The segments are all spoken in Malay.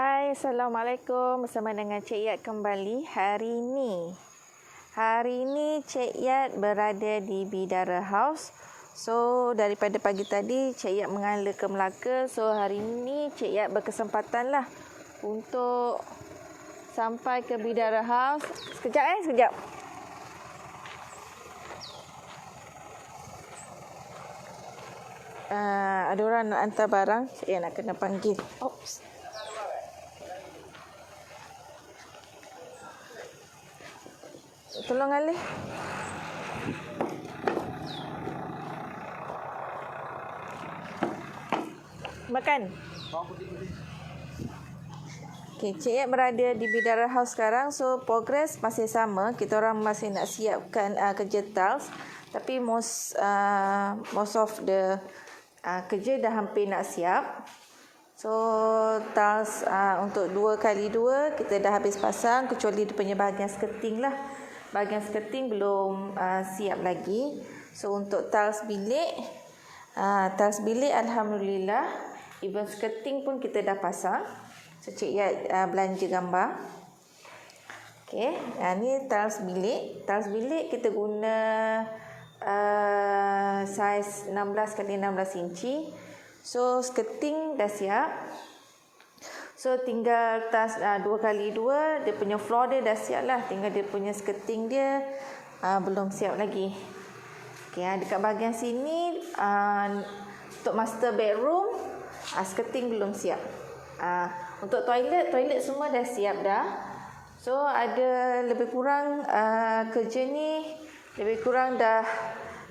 Hai, Assalamualaikum. Bersama dengan Cik Yat kembali. Hari ini Cik Yat berada di Bidara House. So, daripada pagi tadi Cik Yat mengala ke Melaka. So, hari ini Cik Yat berkesempatan lah untuk sampai ke Bidara House. Sekejap. Ada orang nak hantar barang. Cik Yat nak kena panggil. Oops. Tolong alih. Makan. Okay, Cik Yat berada di Bidara House sekarang. So, progress masih sama. Kita orang masih nak siapkan kerja tiles. Tapi most of the kerja dah hampir nak siap. So, tiles untuk 2x2 kita dah habis pasang. Kecuali dia punya bahagian skirting lah. Bahagian skirting belum siap lagi. So, untuk tiles bilik Alhamdulillah, even skirting pun kita dah pasang. So, Cik Yat belanja gambar. Okay, ni tiles bilik. Tiles bilik kita guna saiz 16x16 inci. So, skirting dah siap. So, tinggal tas 2x2, dia punya floor dia dah siap lah. Tinggal dia punya skirting dia belum siap lagi. Okay, dekat bahagian sini, untuk master bedroom, skirting belum siap. Untuk toilet semua dah siap dah. So, ada lebih kurang kerja ni, lebih kurang dah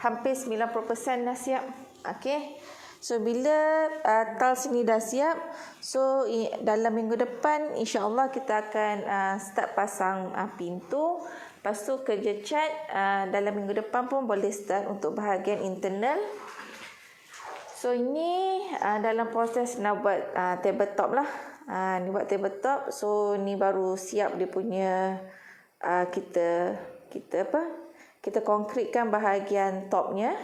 hampir 90% dah siap. Okay. So, bila tiles ni dah siap, so dalam minggu depan insya-Allah kita akan start pasang pintu. Lepas tu kerja cat dalam minggu depan pun boleh start untuk bahagian internal. So, ini dalam proses nak buat tabletop lah. Ni buat tabletop. So, ni baru siap dia punya kita konkretkan bahagian topnya.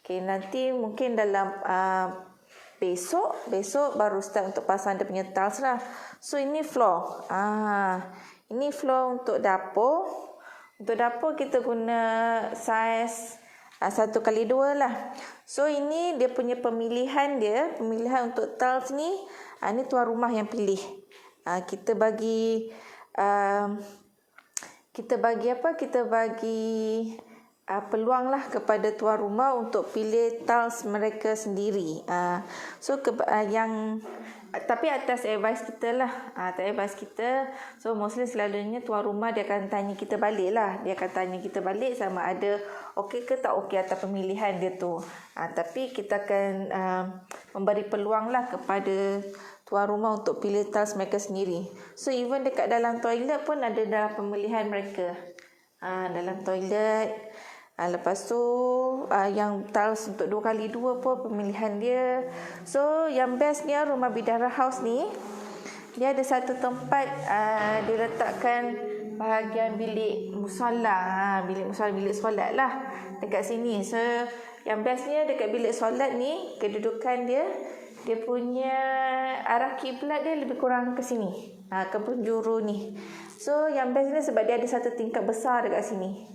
Okay, nanti mungkin dalam besok baru start untuk pasang dia punya tiles lah. So, ini floor. Ini floor untuk dapur. Untuk dapur kita guna saiz 1x2 lah. So, ini dia punya pemilihan untuk tiles ni. Ni tuan rumah yang pilih. Kita bagi peluang lah kepada tuan rumah untuk pilih tiles mereka sendiri. Tapi atas advice kita lah. Atas advice kita. So, mostly selalunya tuan rumah dia akan tanya kita balik lah. Dia akan tanya kita balik sama ada okey ke tak okey atas pemilihan dia tu. Tapi kita akan memberi peluang lah kepada tuan rumah untuk pilih tiles mereka sendiri. So, even dekat dalam toilet pun ada dalam pemilihan mereka. Dalam toilet. Lepas tu yang tiles untuk 2x2 pun pemilihan dia. So, yang bestnya rumah Bidara House ni, dia ada satu tempat dia letakkan bahagian bilik musola. Bilik solat lah dekat sini. So, yang bestnya dekat bilik solat ni, kedudukan dia punya arah kiblat dia lebih kurang ke sini, ke penjuru ni. So, yang bestnya sebab dia ada satu tingkap besar dekat sini.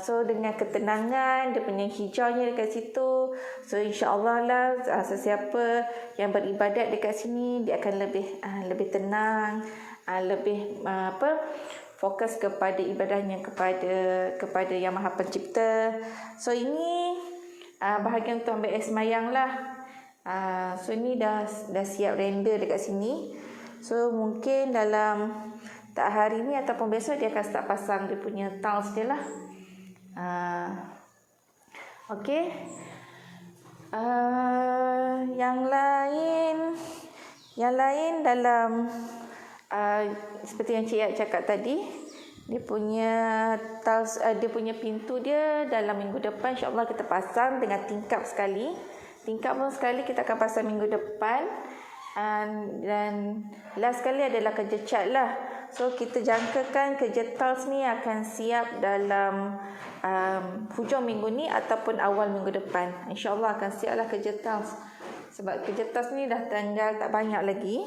So, dengan ketenangan, dia punya hijaunya dekat situ. So, insya-Allah lah sesiapa yang beribadat dekat sini dia akan lebih tenang, lebih fokus kepada ibadahnya kepada Yang Maha Pencipta. So, ini bahagian untuk ambil air semayang lah. So, ini dah siap render dekat sini. So, mungkin dalam tak hari ni ataupun besok dia akan start pasang dia punya tiles dia lah. Okey. Yang lain dalam seperti yang Cik Yat cakap tadi, dia punya tiles, dia punya pintu dia dalam minggu depan insya-Allah kita pasang dengan tingkap sekali. Tingkap pun sekali kita akan pasang minggu depan. Dan last sekali adalah kerja cat lah. So, kita jangkakan kerja tiles ni akan siap dalam hujung minggu ni ataupun awal minggu depan. InsyaAllah akan siap lah kerja tiles. Sebab kerja tiles ni dah tinggal tak banyak lagi.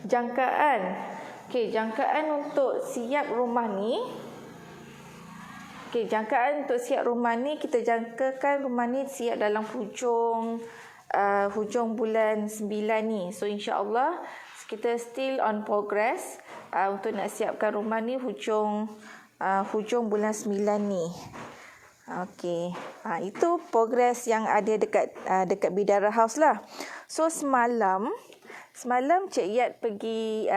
jangkaan. Okey, jangkaan untuk siap rumah ni. Okey, jangkaan untuk siap rumah ni, kita jangkakan rumah ni siap dalam hujung bulan 9 ni. So insya-Allah kita still on progress untuk nak siapkan rumah ni hujung bulan 9 ni. Okey. Itu progress yang ada dekat Bidara House lah. So semalam Cik Yat pergi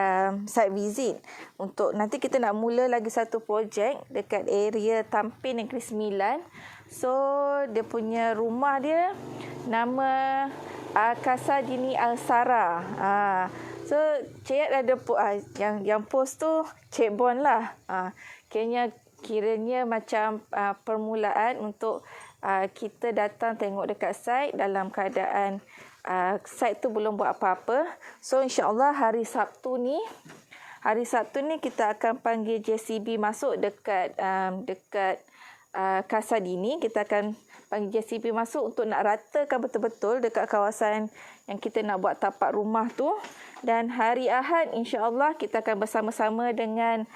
site visit untuk nanti kita nak mula lagi satu projek dekat area Tampin Negeri Sembilan. So dia punya rumah dia nama Casa Dini Alsara. So Cik Yat ada yang post tu Cik Bon lah. Kiranya macam permulaan untuk kita datang tengok dekat site dalam keadaan site tu belum buat apa-apa. So insya-Allah hari Sabtu ni kita akan panggil JCB masuk dekat Casa Dini. Kita akan panggil JCB masuk untuk nak ratakan betul-betul dekat kawasan yang kita nak buat tapak rumah tu. Dan hari Ahad insya-Allah kita akan bersama-sama dengan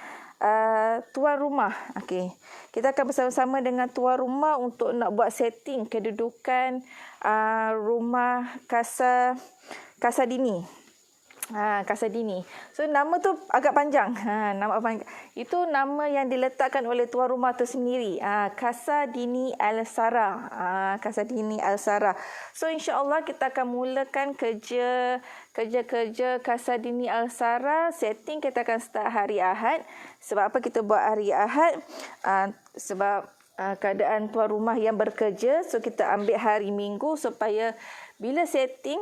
tuan rumah. Okey. Kita akan bersama-sama dengan tuan rumah untuk nak buat setting kedudukan rumah Casa Dini. Casa Dini. So nama tu agak panjang. Nama panjang. Itu nama yang diletakkan oleh tuan rumah tu sendiri. Casa Dini Alsara. Casa Dini Alsara. So insya-Allah kita akan mulakan kerja Casa Dini Alsara. Setting kita akan start hari Ahad. Sebab apa kita buat hari Ahad? Sebab keadaan tuan rumah yang bekerja. So kita ambil hari Minggu supaya bila setting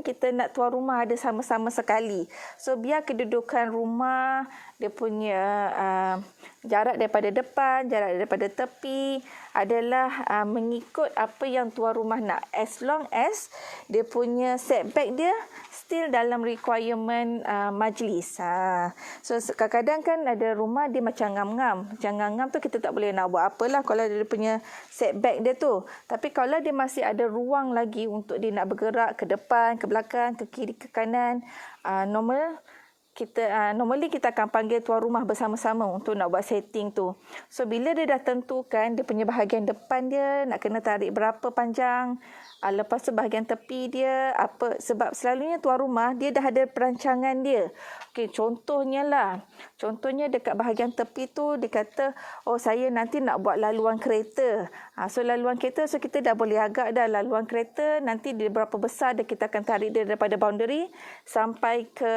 kita nak tuan rumah ada sama-sama sekali. So biar kedudukan rumah, dia punya jarak daripada depan, jarak daripada tepi adalah mengikut apa yang tuan rumah nak. As long as dia punya setback dia still dalam requirement majlis. So kadang-kadang kan ada rumah dia macam ngam-ngam. Macam ngam-ngam tu kita tak boleh nak buat apalah kalau dia punya setback dia tu. Tapi kalau dia masih ada ruang lagi untuk dia nak bergerak ke depan, ke belakang, ke kiri, ke kanan, normally kita akan panggil tuan rumah bersama-sama untuk nak buat setting tu. So bila dia dah tentukan dia punya bahagian depan dia nak kena tarik berapa panjang, lepas tu bahagian tepi dia apa, sebab selalunya tuan rumah dia dah ada perancangan dia. Okey, contohnya dekat bahagian tepi tu dia kata, saya nanti nak buat laluan kereta. So laluan kereta, so kita dah boleh agak dah laluan kereta nanti dia berapa besar dia, kita akan tarik dia daripada boundary sampai ke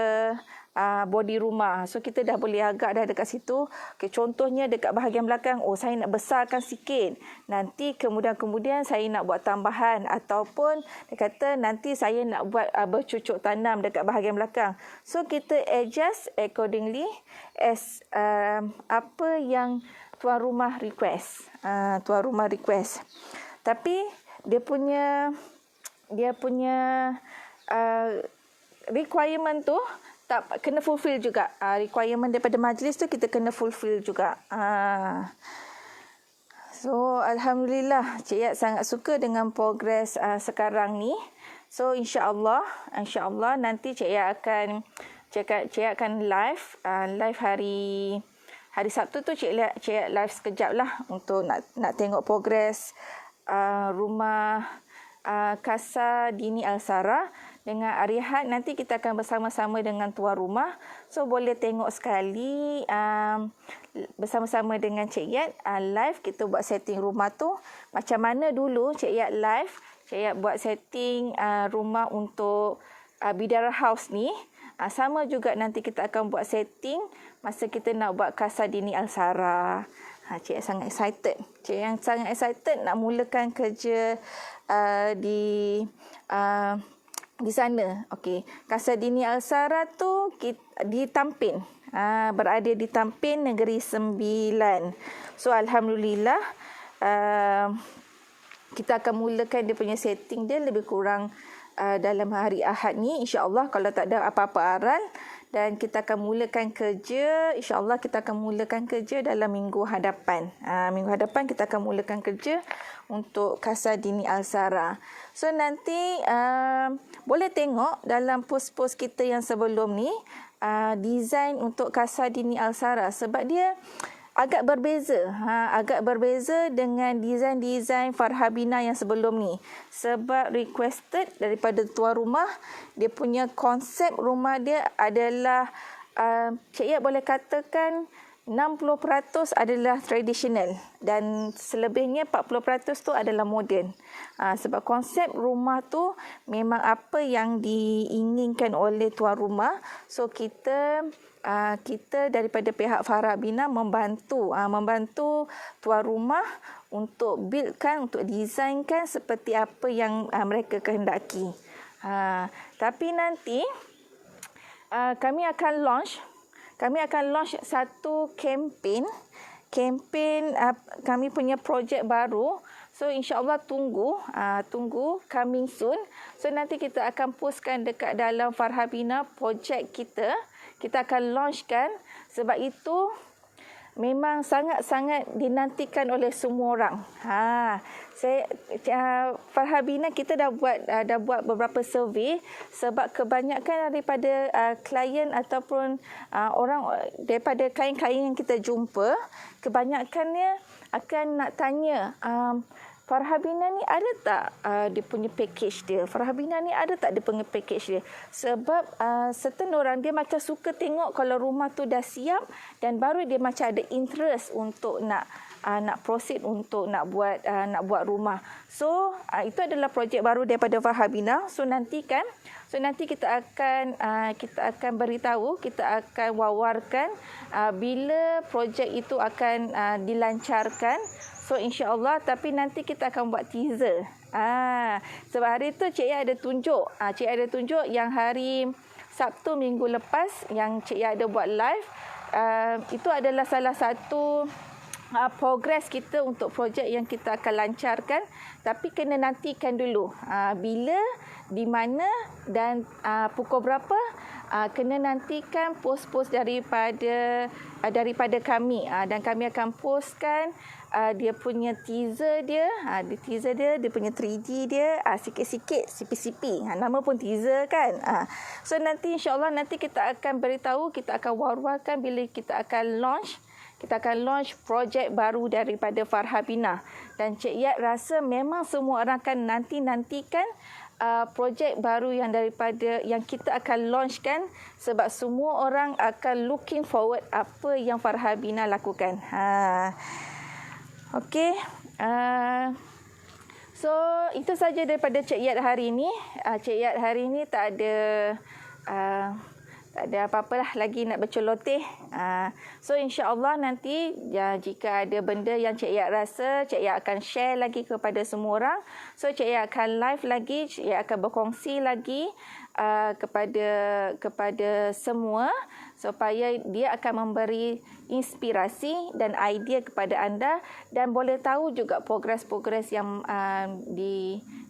body rumah. So kita dah boleh agak dah dekat situ. Okay, contohnya dekat bahagian belakang, saya nak besarkan sikit. Nanti kemudian saya nak buat tambahan ataupun dia kata nanti saya nak buat bercucuk tanam dekat bahagian belakang. So kita adjust accordingly as apa yang tuan rumah request. Tapi dia punya requirement tu tak kena fulfill juga. Requirement daripada majlis tu kita kena fulfill juga. So alhamdulillah Cik Yat sangat suka dengan progress sekarang ni. So insya-Allah nanti Cik Yat akan live hari Sabtu tu Cik Yat live sekejap lah untuk nak tengok progress rumah Casa Dini Alsara. Dengan hari Ahad nanti kita akan bersama-sama dengan tuan rumah. So boleh tengok sekali bersama-sama dengan Cik Yat live kita buat setting rumah tu. Macam mana dulu Cik Yat live, Cik Yat buat setting rumah untuk Bidara House ni. Sama juga nanti kita akan buat setting masa kita nak buat Casa Dini Alsara. Cik Yat sangat excited. Cik Yat sangat excited nak mulakan kerja di sana. Okey. Casa Dini Alsara tu di Tampin. Berada di Tampin Negeri Sembilan. So alhamdulillah kita akan mulakan dia punya setting dia lebih kurang dalam hari Ahad ni, insya-Allah kalau tak ada apa-apa aral. dan kita akan mulakan kerja. InsyaAllah kita akan mulakan kerja dalam minggu hadapan. Minggu hadapan kita akan mulakan kerja untuk Casa Dini Alsara. So nanti boleh tengok dalam post-post kita yang sebelum ni design untuk Casa Dini Alsara, sebab dia agak berbeza. Agak berbeza dengan design-design Farhabina yang sebelum ni. Sebab requested daripada tuan rumah, dia punya konsep rumah dia adalah Cik Yat boleh katakan 60% adalah tradisional dan selebihnya 40% tu adalah moden. Sebab konsep rumah tu memang apa yang diinginkan oleh tuan rumah. So kita daripada pihak Farhabina membantu tuan rumah untuk buildkan, untuk desainkan seperti apa yang mereka kehendaki. Tapi nanti kami akan launch satu kempen kami punya projek baru. So insya-Allah tunggu coming soon. So nanti kita akan postkan dekat dalam Farhabina projek kita akan launchkan. Sebab itu memang sangat-sangat dinantikan oleh semua orang. Farhabina kita dah buat beberapa survey, sebab kebanyakan daripada klien ataupun orang daripada klien-klien yang kita jumpa, kebanyakannya akan nak tanya, Farhabina ni ada tak dia punya package dia? Farhabina ni ada tak dia punya package dia? Sebab certain orang dia macam suka tengok kalau rumah tu dah siap dan baru dia macam ada interest untuk nak proceed untuk nak buat rumah. So itu adalah projek baru daripada Farhabina. So nanti kita akan beritahu, kita akan wawarkan bila projek itu akan dilancarkan. So insya-Allah, tapi nanti kita akan buat teaser. Sebab hari tu Cik Yat ada tunjuk. Cik Yat ada tunjuk yang hari Sabtu minggu lepas yang Cik Yat ada buat live. Itu adalah salah satu progress kita untuk projek yang kita akan lancarkan. Tapi kena nantikan dulu bila, di mana dan pukul berapa. Kena nantikan post-post daripada kami, dan kami akan postkan dia punya teaser dia, dia punya 3D dia, sikit-sikit, sipi-sipi. Nama pun teaser kan. So nanti insya-Allah nanti kita akan beritahu, kita akan war-warkan bila kita akan launch projek baru daripada Farhabina. Dan Cik Yat rasa memang semua orang akan nantikan projek baru yang kita akan launchkan, sebab semua orang akan looking forward apa yang Farhabina lakukan. Okey. So itu saja daripada Cik Yat hari ini. Cik Yat hari ini tak ada apa-apalah lagi nak berceloteh. So insya-Allah nanti jika ada benda yang Cik Yat rasa, Cik Yat akan share lagi kepada semua orang. So Cik Yat akan live lagi, Cik Yat akan berkongsi lagi kepada semua, supaya dia akan memberi inspirasi dan idea kepada anda, dan boleh tahu juga progres-progres yang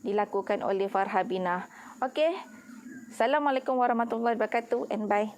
dilakukan oleh Farhabina. Okey. Assalamualaikum warahmatullahi wabarakatuh and bye.